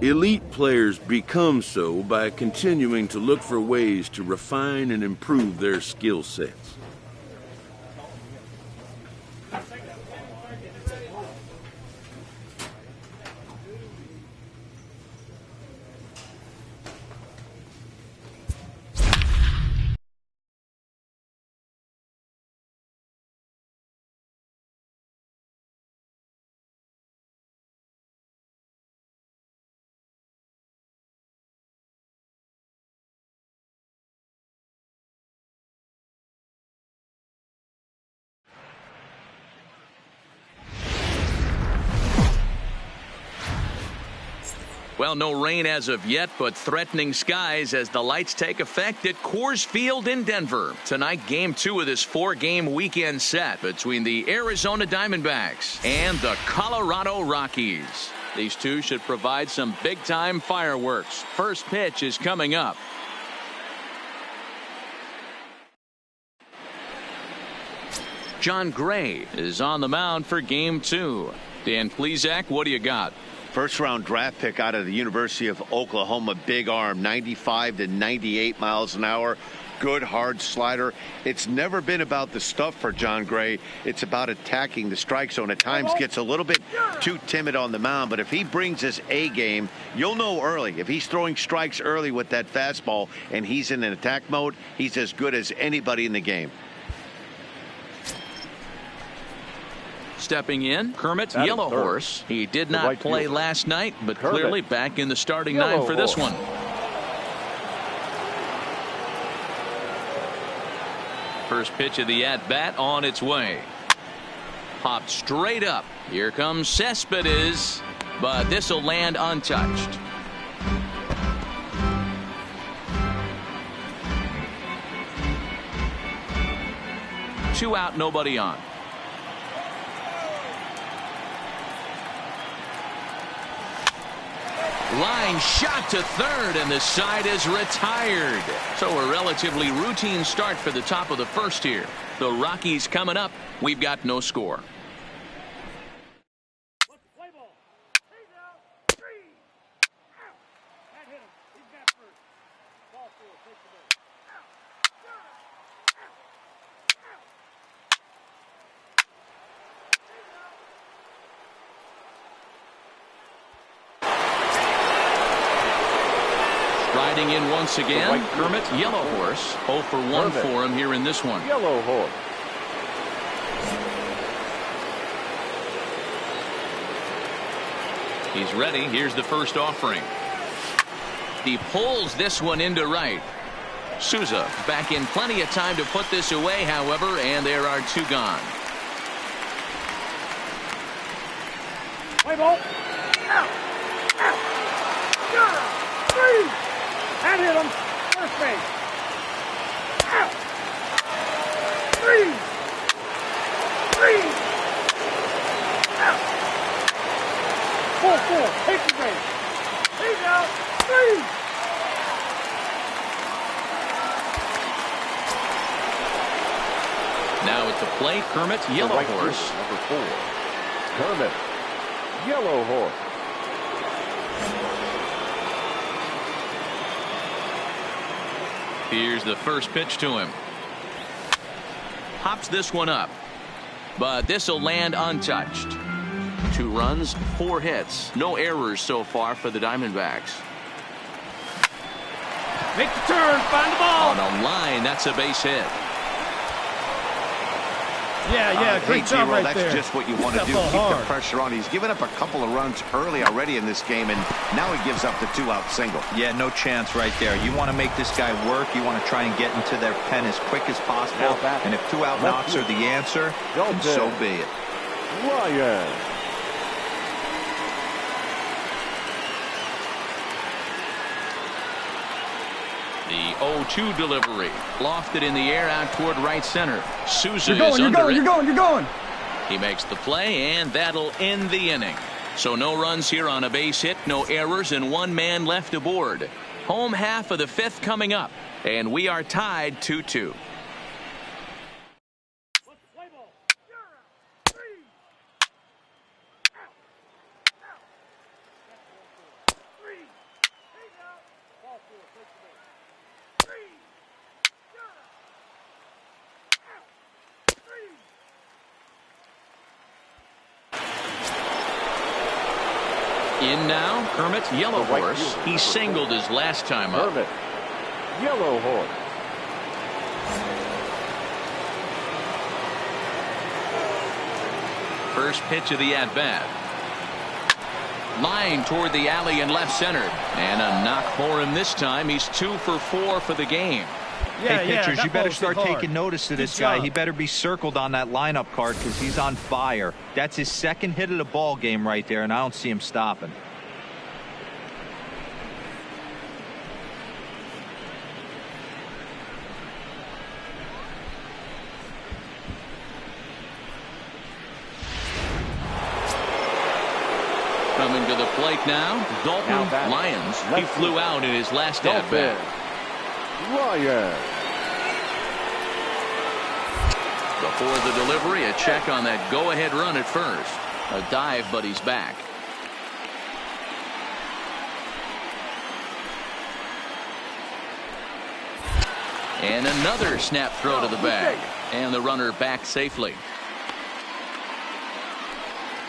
Elite players become so by continuing to look for ways to refine and improve their skill sets. Well, no rain as of yet, but threatening skies as the lights take effect at Coors Field in Denver. Tonight, Game 2 of this 4-game weekend set between the Arizona Diamondbacks and the Colorado Rockies. These two should provide some big-time fireworks. First pitch is coming up. John Gray is on the mound for Game 2. Dan Plesac, what do you got? First-round draft pick out of the University of Oklahoma. Big arm, 95 to 98 miles an hour. Good, hard slider. It's never been about the stuff for John Gray. It's about attacking the strike zone. At times gets a little bit too timid on the mound. But if he brings his A game, you'll know early. If he's throwing strikes early with that fastball and he's in an attack mode, he's as good as anybody in the game. Stepping in, Kermit Yellowhorse. He did not play last night, but clearly back in the starting nine for this one. First pitch of the at-bat on its way. Popped straight up. Here comes Cespedes, but this will land untouched. Two out, nobody on. Line shot to third, and the side is retired. So a relatively routine start for the top of the first here. The Rockies coming up. We've got no score. Riding in once again, Kermit Yellowhorse. 0 for 1 for him here in this one. Yellowhorse. He's ready. Here's the first offering. He pulls this one into right. Souza back in plenty of time to put this away, however, and there are two gone. Play ball. That hit him. First base. Three. Four. Take the base. He's out. Three. Now at the plate, Kermit Yellowhorse. Number 4. Kermit Yellowhorse. Here's the first pitch to him. Hops this one up, but this will land untouched. 2 runs, 4 hits, no errors so far for the Diamondbacks. Make the turn, find the ball. On a line, that's a base hit. Yeah, great job right that's there. Just what you want to do. Keep the pressure on. He's given up a couple of runs early already in this game, and now he gives up the 2-out single. Yeah, no chance right there. You want to make this guy work. You want to try and get into their pen as quick as possible. And if 2-out knocks are the answer, then so be it. Ryan. The 0-2 delivery. Lofted in the air out toward right center. Souza You're going. He makes the play, and that'll end the inning. So no runs here on a base hit, no errors, and 1 man left aboard. Home half of the 5th coming up, and we are tied 2-2. In now, Kermit Yellow Horse. He singled his last time up. Kermit Yellow Horse. First pitch of the at-bat. Line toward the alley in left center. And a knock for him this time. He's 2 for 4 for the game. Hey, pitchers, you better start taking notice of this guy. He better be circled on that lineup card because he's on fire. That's his second hit of the ball game right there, and I don't see him stopping. Coming to the plate now, Dalton Lyons. He flew out in his last at-bat. Ryan. Before the delivery, a check on that go-ahead run at first. A dive, but he's back. And another snap throw to the bag. And the runner back safely.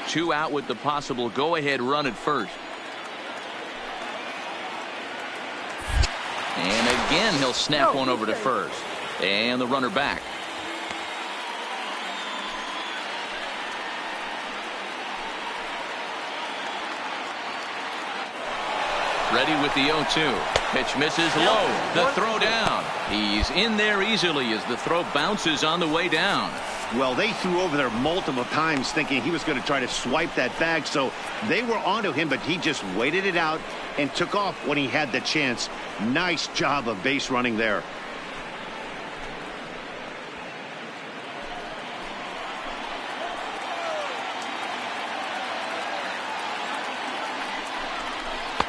2 out with the possible go-ahead run at first. And again, he'll snap one over to first. And the runner back. Ready with the 0-2. Pitch misses low. The throw down. He's in there easily as the throw bounces on the way down. Well, they threw over there multiple times thinking he was going to try to swipe that bag, so they were onto him, but he just waited it out and took off when he had the chance. Nice job of base running there.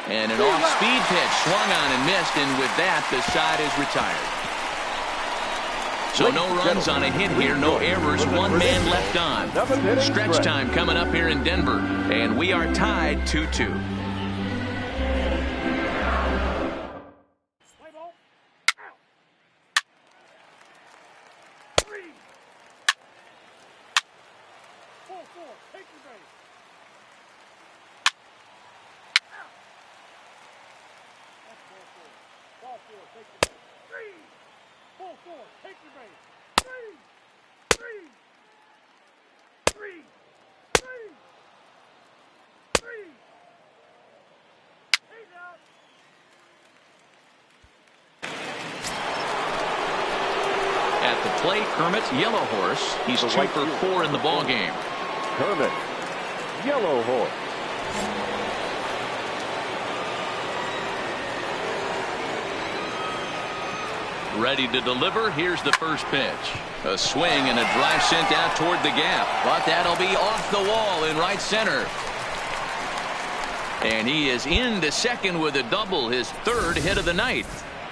And an off-speed pitch swung on and missed, and with that, the side is retired. So no runs on a hit here, no errors, 1 man left on. Stretch time coming up here in Denver, and we are tied 2-2. At the plate, Kermit Yellow Horse. He's 2 for 4 in the ball game. Kermit Yellow Horse. Ready to deliver. Here's the first pitch. A swing and a drive sent out toward the gap. But that'll be off the wall in right center. And he is into second with a double, his 3rd hit of the night.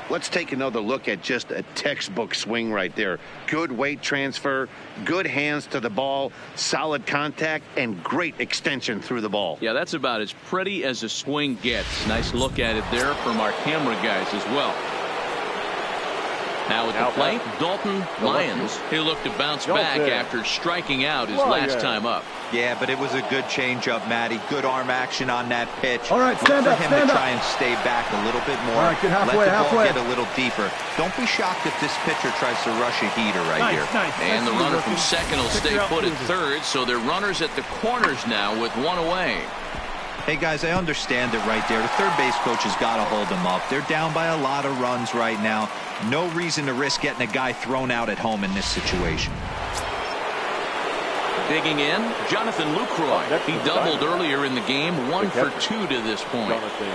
Let's take another look at just a textbook swing right there. Good weight transfer, good hands to the ball, solid contact, and great extension through the ball. Yeah, that's about as pretty as a swing gets. Nice look at it there from our camera guys as well. Now at the plate, Dalton Lyons. He'll look to bounce back after striking out his last time up. Yeah, but it was a good changeup, Matty. Good arm action on that pitch. All right, stand up, for him to try and stay back a little bit more. All right, get halfway, Let the ball get a little deeper. Don't be shocked if this pitcher tries to rush a heater right here. And the runner from second will stay put at third, so they're runners at the corners now with 1 away. Hey, guys, I understand it right there. The third base coach has got to hold them up. They're down by a lot of runs right now. No reason to risk getting a guy thrown out at home in this situation. Digging in, Jonathan Lucroy. He doubled earlier in the game, 1 for 2 to this point. Jonathan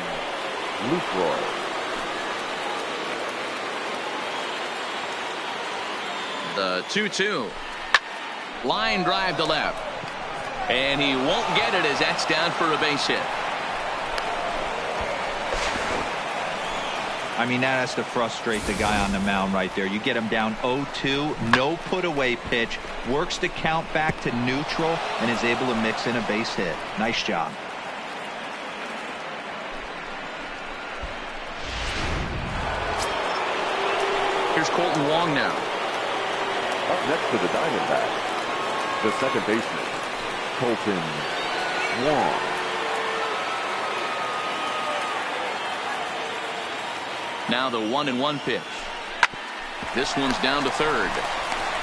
Lucroy. The 2-2. Line drive to left. And he won't get it as that's down for a base hit. I mean, that has to frustrate the guy on the mound right there. You get him down 0-2, no put-away pitch, works the count back to neutral, and is able to mix in a base hit. Nice job. Here's Colton Wong now. Up next to the Diamondbacks, the second baseman, Colton Wong. Now the 1-1 pitch. This one's down to third.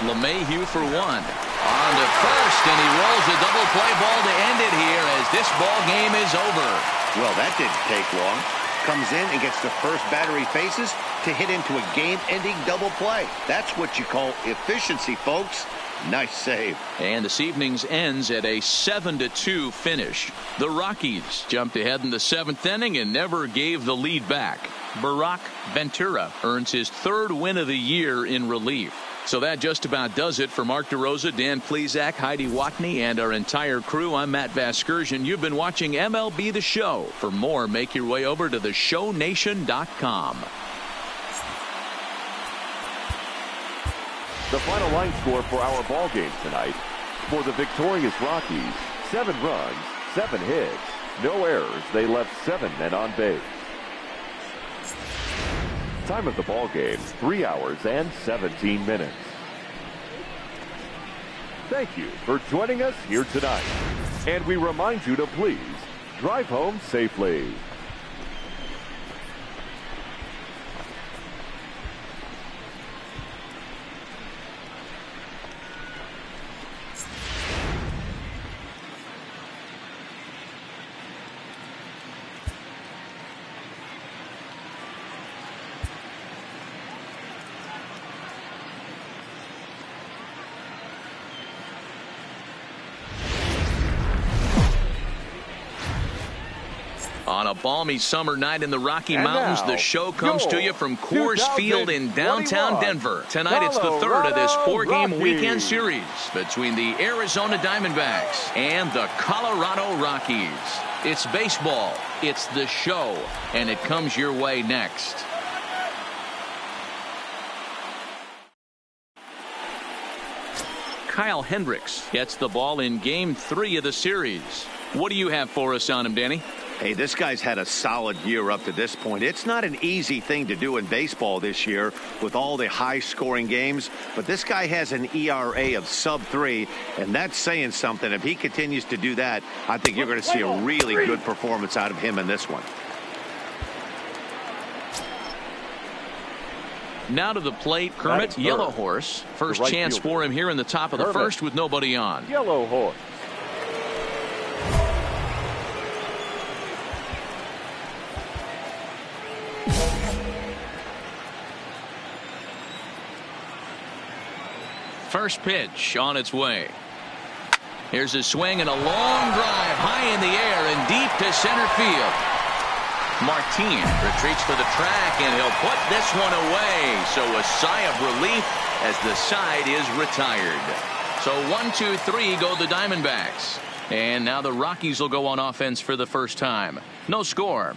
LeMahieu for one. On to first, and he rolls a double play ball to end it here as this ball game is over. Well, that didn't take long. Comes in and gets the first batter he faces to hit into a game-ending double play. That's what you call efficiency, folks. Nice save. And this evening's ends at a 7-2 finish. The Rockies jumped ahead in the 7th inning and never gave the lead back. Barack Ventura earns his 3rd win of the year in relief. So that just about does it for Mark DeRosa, Dan Plesac, Heidi Watney, and our entire crew. I'm Matt Vasgersian. You've been watching MLB The Show. For more, make your way over to theshownation.com. The final line score for our ball game tonight: for the victorious Rockies, 7 runs, 7 hits, no errors. They left 7 men on base. Time of the ball game, 3 hours and 17 minutes. Thank you for joining us here tonight. And we remind you to please drive home safely. On a balmy summer night in the Rocky And Mountains, now, the show comes to you from Coors Field in downtown 2021 Denver. Tonight it's the 3rd of this Colorado 4-game Rockies. weekend series between the Arizona Diamondbacks and the Colorado Rockies. It's baseball, it's the show, and it comes your way next. Kyle Hendricks gets the ball in Game 3 of the series. What do you have for us on him, Danny? Hey, this guy's had a solid year up to this point. It's not an easy thing to do in baseball this year with all the high-scoring games, but this guy has an ERA of sub-3, and that's saying something. If he continues to do that, I think you're going to see a really good performance out of him in this one. Now to the plate, Kermit Yellow Horse. First right chance fielder. for him here in the top of the Kermit. first with nobody on. Yellow Horse. First pitch on its way. Here's a swing and a long drive high in the air and deep to center field. Martin retreats to the track and he'll put this one away. So a sigh of relief as the side is retired. So 1-2-3 go the Diamondbacks. And now the Rockies will go on offense for the first time. No score.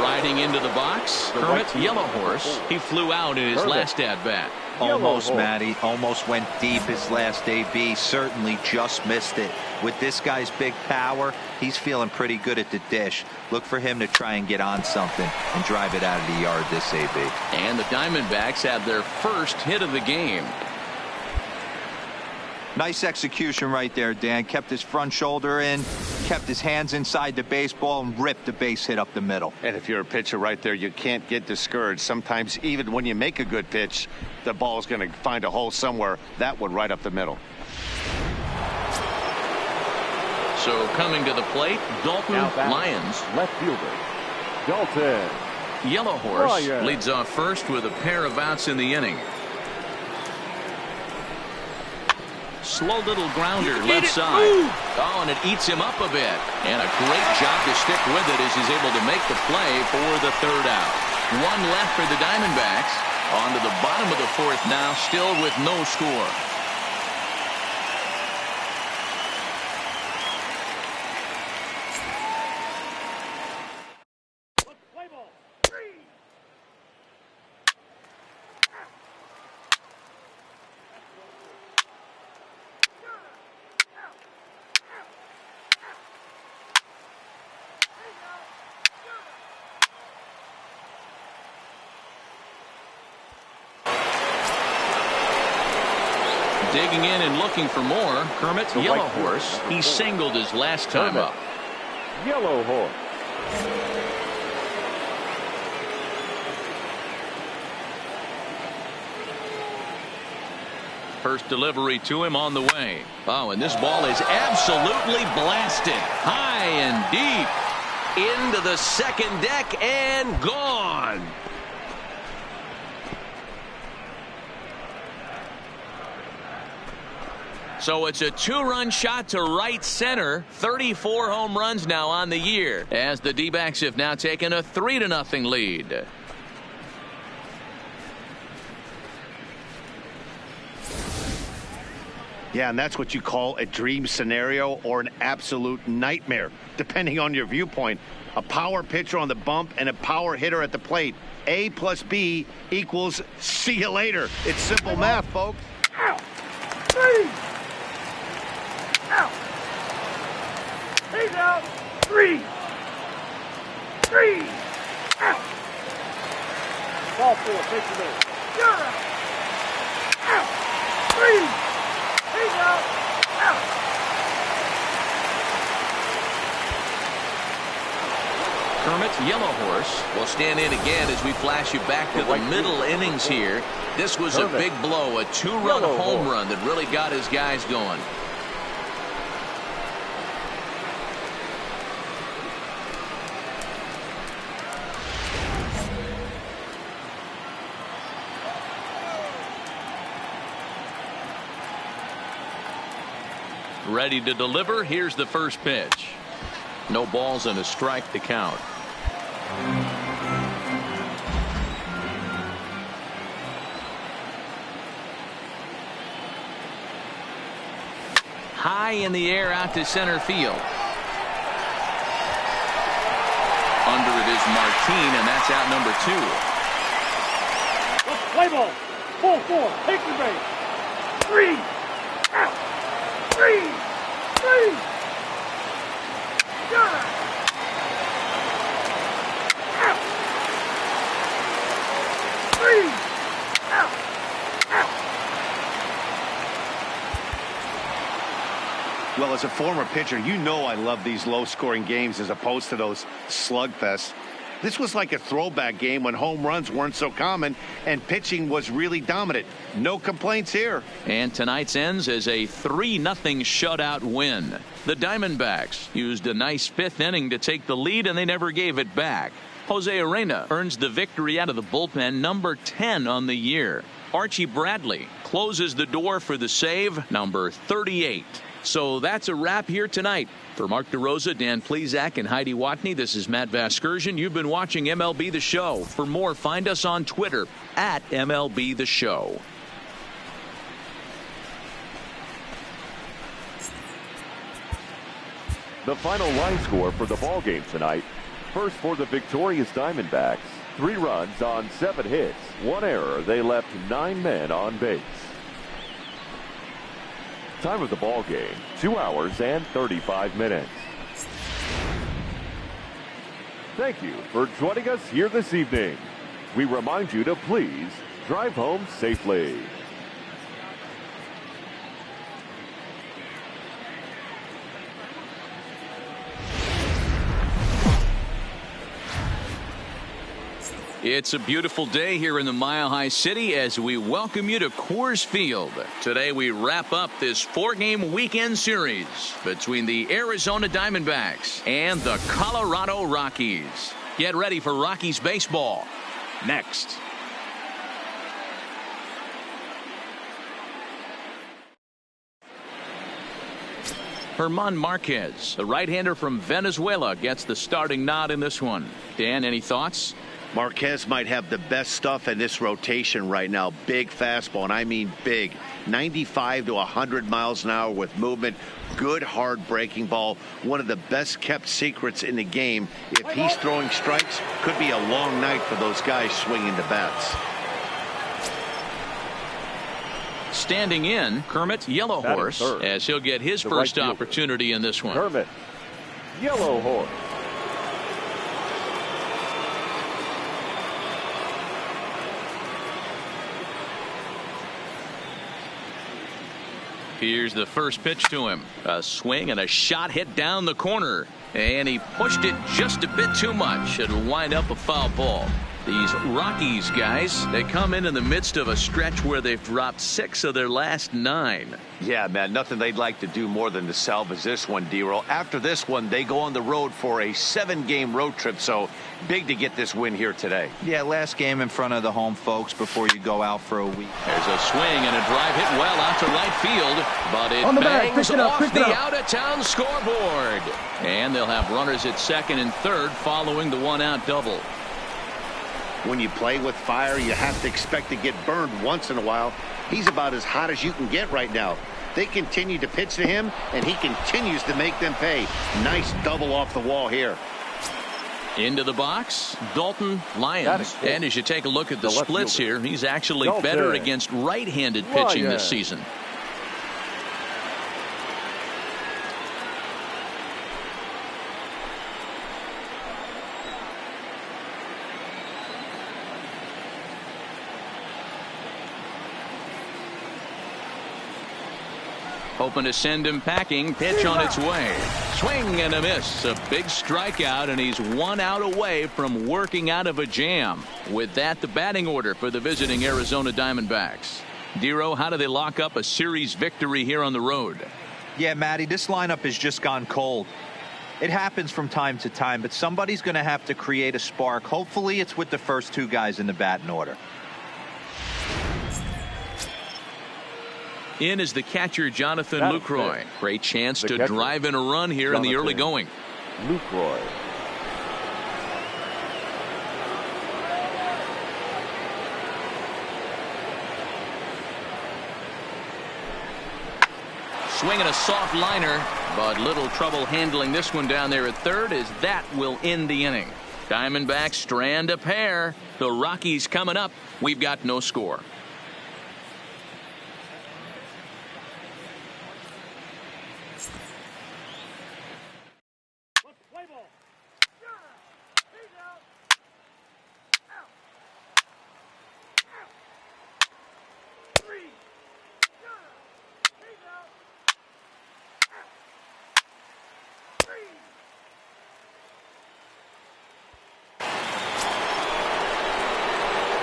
Riding into the box, Kermit Yellow Horse. He flew out in his last at-bat. Almost, Matty. Almost went deep his last AB. Certainly just missed it. With this guy's big power, he's feeling pretty good at the dish. Look for him to try and get on something and drive it out of the yard this AB. And the Diamondbacks have their first hit of the game. Nice execution right there, Dan. Kept his front shoulder in, kept his hands inside the baseball, and ripped the base hit up the middle. And if you're a pitcher right there, you can't get discouraged. Sometimes even when you make a good pitch, the ball's going to find a hole somewhere. That one right up the middle. So coming to the plate, Dalton Lyons. Left fielder, Dalton. Yellow Horse Lyons leads off first with a pair of outs in the inning. Slow little grounder left side. Oh, and it eats him up a bit. And a great job to stick with it as he's able to make the play for the 3rd out. One left for the Diamondbacks. On to the bottom of the 4th now, still with no score. digging in and looking for more. Kermit Yellow Horse. He singled his last time up. Yellow Horse. First delivery to him on the way. Oh, and this ball is absolutely blasted. High and deep. Into the second deck and gone. So it's a 2-run shot to right center. 34 home runs now on the year, as the D-backs have now taken a 3-0 lead. Yeah, and that's what you call a dream scenario or an absolute nightmare, depending on your viewpoint. A power pitcher on the bump and a power hitter at the plate. A plus B equals see you later. It's simple math, folks. Ow! 3! Out! He's out! 3! 3! Out! Ball 4, pitch it in. You're out! Out! 3! He's out! Out! Kermit Yellow Horse will stand in again as we flash you back to the middle innings here. This was a big blow, a 2-run home run that really got his guys going. Ready to deliver. Here's the first pitch. No balls and a strike to count. High in the air out to center field. Under it is Martin, and that's out number 2. Play ball. 4-4. Take the base. 3. Out. 3. 3. You're out. Out. 3. Out. Out. Well, as a former pitcher, you know I love these low-scoring games as opposed to those slugfests. This was like a throwback game when home runs weren't so common and pitching was really dominant. No complaints here. And tonight's ends as a 3-0 shutout win. The Diamondbacks used a nice 5th inning to take the lead, and they never gave it back. Jose Arena earns the victory out of the bullpen, number 10 on the year. Archie Bradley closes the door for the save, number 38. So that's a wrap here tonight. For Mark DeRosa, Dan Plesac, and Heidi Watney, this is Matt Vasgersian. You've been watching MLB The Show. For more, find us on Twitter at MLB The Show. The final line score for the ballgame tonight. First for the victorious Diamondbacks. 3 runs on 7 hits. 1 error. They left 9 men on base. Time of the ball game, 2 hours and 35 minutes. Thank you for joining us here this evening. We remind you to please drive home safely. It's a beautiful day here in the Mile High City as we welcome you to Coors Field. Today we wrap up this 4-game weekend series between the Arizona Diamondbacks and the Colorado Rockies. Get ready for Rockies baseball next. German Marquez, the right-hander from Venezuela, gets the starting nod in this one. Dan, any thoughts? Marquez might have the best stuff in this rotation right now. Big fastball, and I mean big. 95 to 100 miles an hour with movement. Good hard breaking ball. One of the best kept secrets in the game. If he's throwing strikes, could be a long night for those guys swinging the bats. Standing in, Kermit Yellow Horse, as he'll get his first opportunity in this one. Kermit Yellow Horse. Here's the first pitch to him. A swing and a shot hit down the corner. And he pushed it just a bit too much. It'll wind up a foul ball. These Rockies guys, they come in the midst of a stretch where they've dropped 6 of their last 9. Yeah, man, nothing they'd like to do more than to salvage this one, D-Roll. After this one, they go on the road for a 7-game road trip, so big to get this win here today. Yeah, last game in front of the home folks before you go out for a week. There's a swing and a drive hit well out to right field, but it bangs off the out-of-town scoreboard. And they'll have runners at second and third following the one-out double. When you play with fire, you have to expect to get burned once in a while. He's about as hot as you can get right now. They continue to pitch to him, and he continues to make them pay. Nice double off the wall here. Into the box, Dalton Lyons. And as you take a look at the splits here, he's actually better against right-handed pitching this season. Hoping to send him packing. Pitch on its way. Swing and a miss. A big strikeout, and he's 1 out away from working out of a jam. With that, the batting order for the visiting Arizona Diamondbacks. Dero, how do they lock up a series victory here on the road? Yeah, Matty, this lineup has just gone cold. It happens from time to time, but somebody's going to have to create a spark. Hopefully it's with the first 2 guys in the batting order. In is the catcher, Jonathan Lucroy. Great chance to drive in a run here in the early going. Lucroy. Swinging a soft liner, but little trouble handling this one down there at third, as that will end the inning. Diamondbacks strand a pair. The Rockies coming up. We've got no score.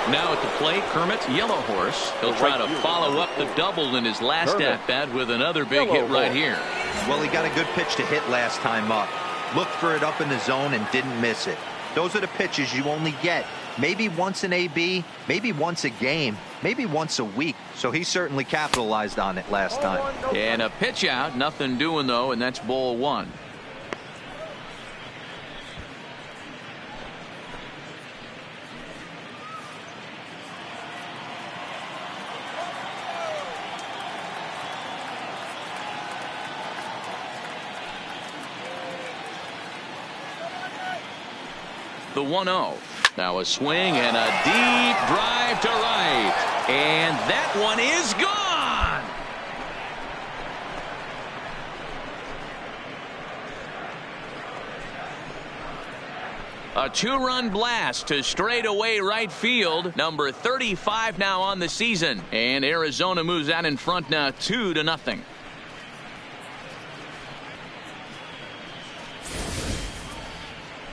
Now at the plate, Kermit Yellow Horse. He'll try to follow up the double in his last at-bat with another big hit right here. Well, he got a good pitch to hit last time up. Looked for it up in the zone and didn't miss it. Those are the pitches you only get maybe once in AB, maybe once a game, maybe once a week. So he certainly capitalized on it last time. And a pitch out, nothing doing though, and that's ball 1. The 1-0. Now a swing and a deep drive to right. And that one is gone. A 2-run blast to straightaway right field. Number 35 now on the season. And Arizona moves out in front now 2-0.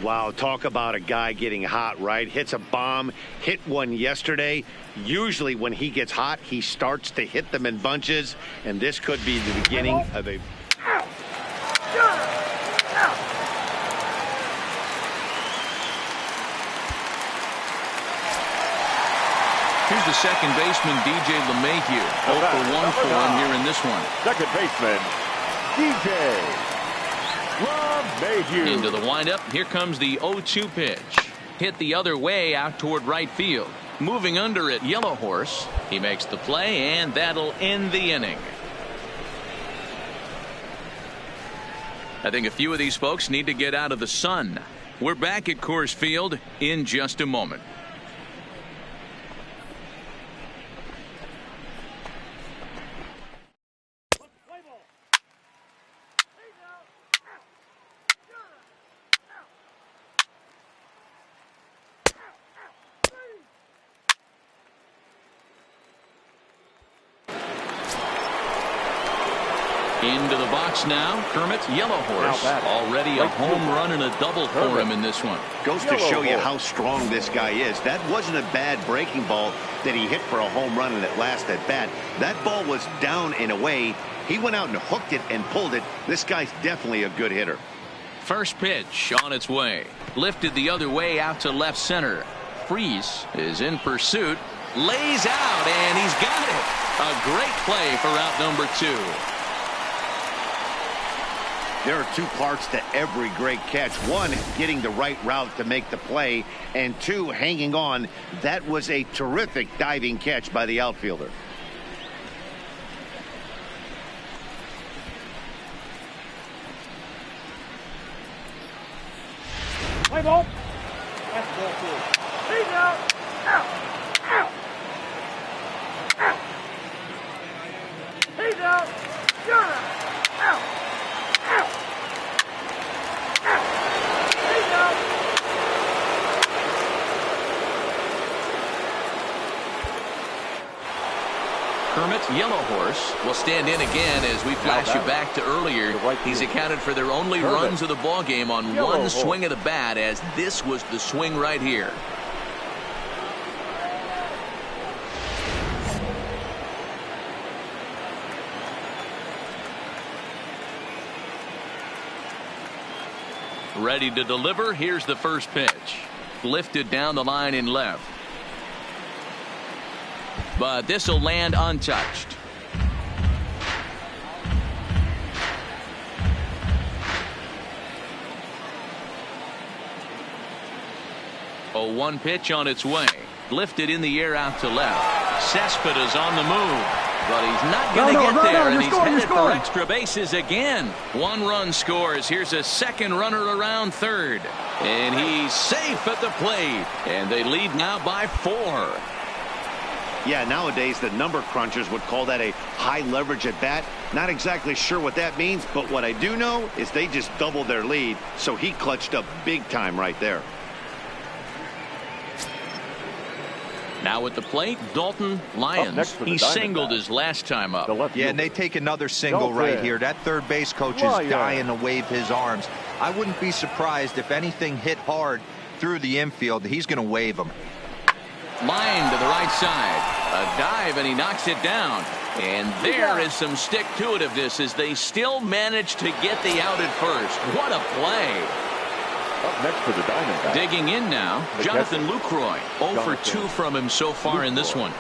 Wow, talk about a guy getting hot, right? Hits a bomb, hit one yesterday. Usually when he gets hot, he starts to hit them in bunches, and this could be the beginning of a... Here's the second baseman, DJ LeMahieu. 0 for 1 for him here in this one. Second baseman, DJ LeMahieu. Into the windup. Here comes the 0-2 pitch. Hit the other way out toward right field. Moving under it, Yellow Horse. He makes the play, and that'll end the inning. I think a few of these folks need to get out of the sun. We're back at Coors Field in just a moment. Into the box now, Kermit's Yellow Horse. Already a home run and a double for him in this one. Goes to show you how strong this guy is. That wasn't a bad breaking ball that he hit for a home run in that last at bat. That ball was down and away. He went out and hooked it and pulled it. This guy's definitely a good hitter. First pitch on its way. Lifted the other way out to left center. Freese is in pursuit. Lays out, and he's got it. A great play for out number 2. There are two parts to every great catch. One, getting the right route to make the play, and two, hanging on. That was a terrific diving catch by the outfielder. Play ball. That's the ball too. He's out. Out. Out. Out. He's out. You're out. Out. Out. Out. He's out. Kermit's Yellow Horse will stand in again as we flash you back to earlier. He's accounted for their only runs of the ball game on one swing of the bat, as this was the swing right here. Ready to deliver. Here's the first pitch. Lifted down the line in left. But this will land untouched. A 1 pitch on its way. Lifted in the air out to left. Cespedes on the move. But he's not going to get there, and he's headed for extra bases again. 1 run scores. Here's a second runner around third. And he's safe at the plate. And they lead now by 4. Yeah, nowadays the number crunchers would call that a high leverage at bat. Not exactly sure what that means, but what I do know is they just doubled their lead, so he clutched up big time right there. Now at the plate, Dalton Lyons. He singled his last time up. Yeah, and they take another single right here. That third base coach is dying to wave his arms. I wouldn't be surprised if anything hit hard through the infield. He's going to wave them. Line to the right side. A dive, and he knocks it down. And there is some stick-to-itiveness as they still manage to get the out at first. What a play. Up next for the Diamondbacks. Digging in now, Jonathan Lucroy. 0 for 2 from him so far in this one.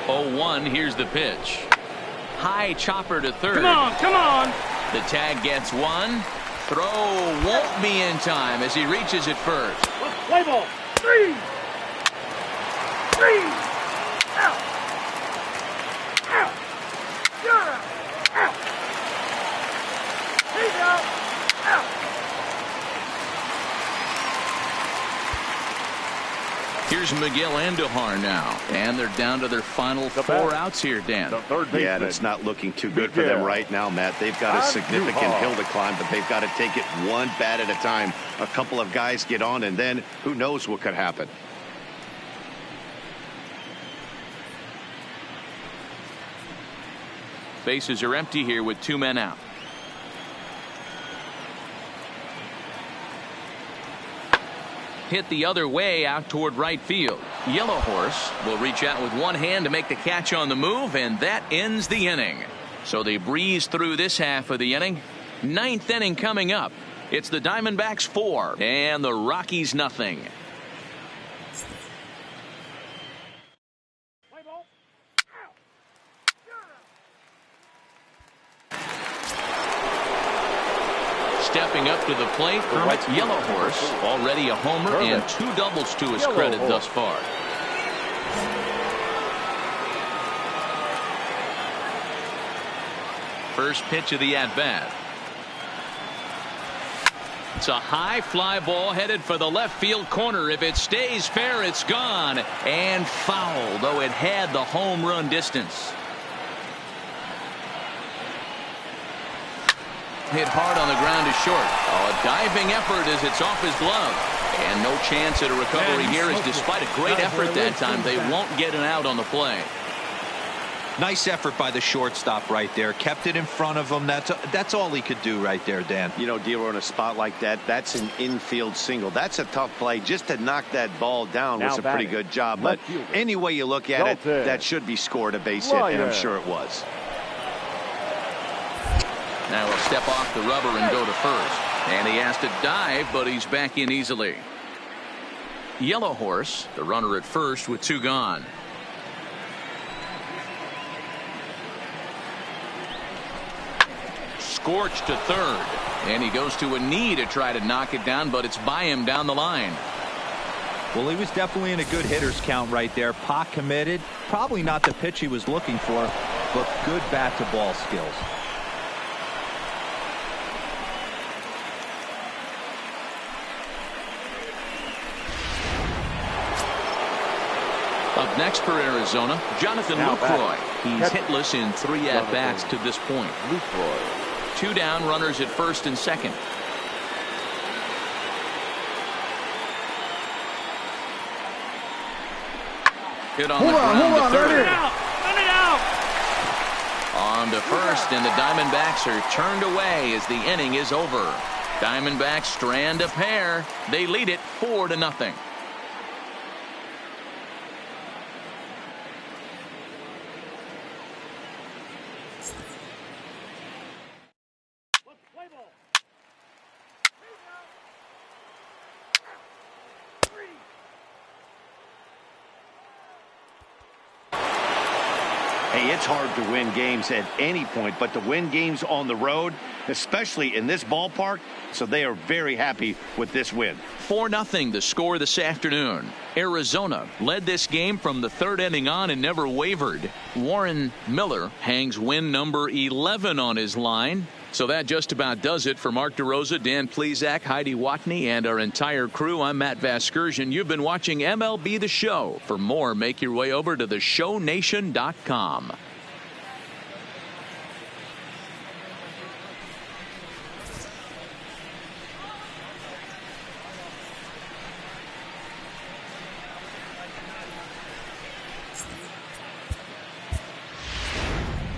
0-1, here's the pitch. High chopper to third. Come on, come on. The tag gets 1. Throw won't be in time as he reaches it first. Play ball. 3. 3. Out. Out. You're out. Out. He's out. Out. Here's Miguel Andujar now, and they're down to their final 4 outs here, Dan. Yeah, and it's not looking too good for them right now, Matt. They've got a significant hill to climb, but they've got to take it one bat at a time. A couple of guys get on, and then who knows what could happen. Bases are empty here with 2 men out. Hit the other way out toward right field. Yellow Horse will reach out with one hand to make the catch on the move, and that ends the inning. So they breeze through this half of the inning. 9th inning coming up. It's the Diamondbacks 4 and the Rockies nothing. Stepping up to the plate, Kermit's Yellow Horse. Already a homer and 2 doubles to his credit thus far. First pitch of the at-bat. It's a high fly ball headed for the left field corner. If it stays fair, it's gone. And foul, though it had the home run distance. Hit hard on the ground to short. Oh, a diving effort as it's off his glove. And no chance at a recovery here, as despite a great effort that time, they won't get an out on the play. Nice effort by the shortstop right there. Kept it in front of him. That's all he could do right there, Dan. You know, Dealer, in a spot like that, that's an infield single. That's a tough play. Just to knock that ball down was a pretty good job. But any way you look at it, that should be scored a base hit, and I'm sure it was. Now he'll step off the rubber and go to first. And he has to dive, but he's back in easily. Yellow Horse, the runner at first with 2 gone. Scorched to third, and he goes to a knee to try to knock it down, but it's by him down the line. Well, he was definitely in a good hitter's count right there. Pot committed. Probably not the pitch he was looking for, but good bat to ball skills. Up next for Arizona, Jonathan Lucroy. He's hitless in 3 at-bats to this point. 2 down, runners at first and second. Hit on the ground to third. Run it out. On to first, and the Diamondbacks are turned away as the inning is over. Diamondbacks strand a pair. They lead it 4-0. Hey, it's hard to win games at any point, but to win games on the road, especially in this ballpark, so they are very happy with this win. 4-0 the score this afternoon. Arizona led this game from the 3rd inning on and never wavered. Warren Miller hangs win number 11 on his line. So that just about does it for Mark DeRosa, Dan Plesac, Heidi Watney, and our entire crew. I'm Matt Vasgersian. You've been watching MLB The Show. For more, make your way over to theshownation.com.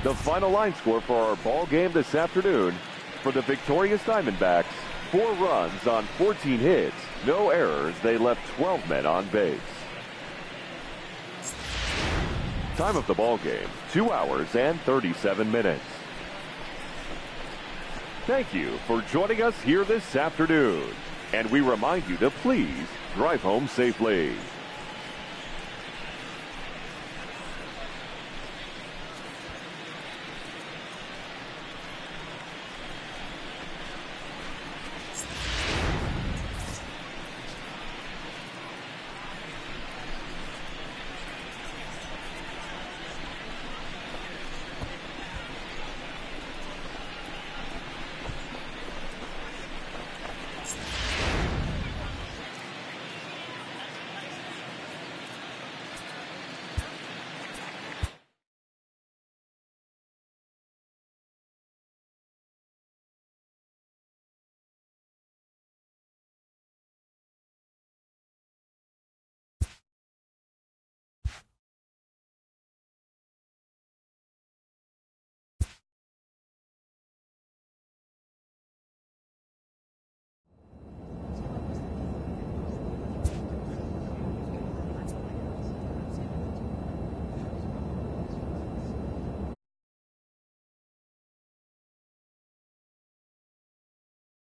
The final line score for our ball game this afternoon: for the victorious Diamondbacks, 4 runs on 14 hits, no errors. They left 12 men on base. Time of the ball game, 2 hours and 37 minutes. Thank you for joining us here this afternoon, and we remind you to please drive home safely.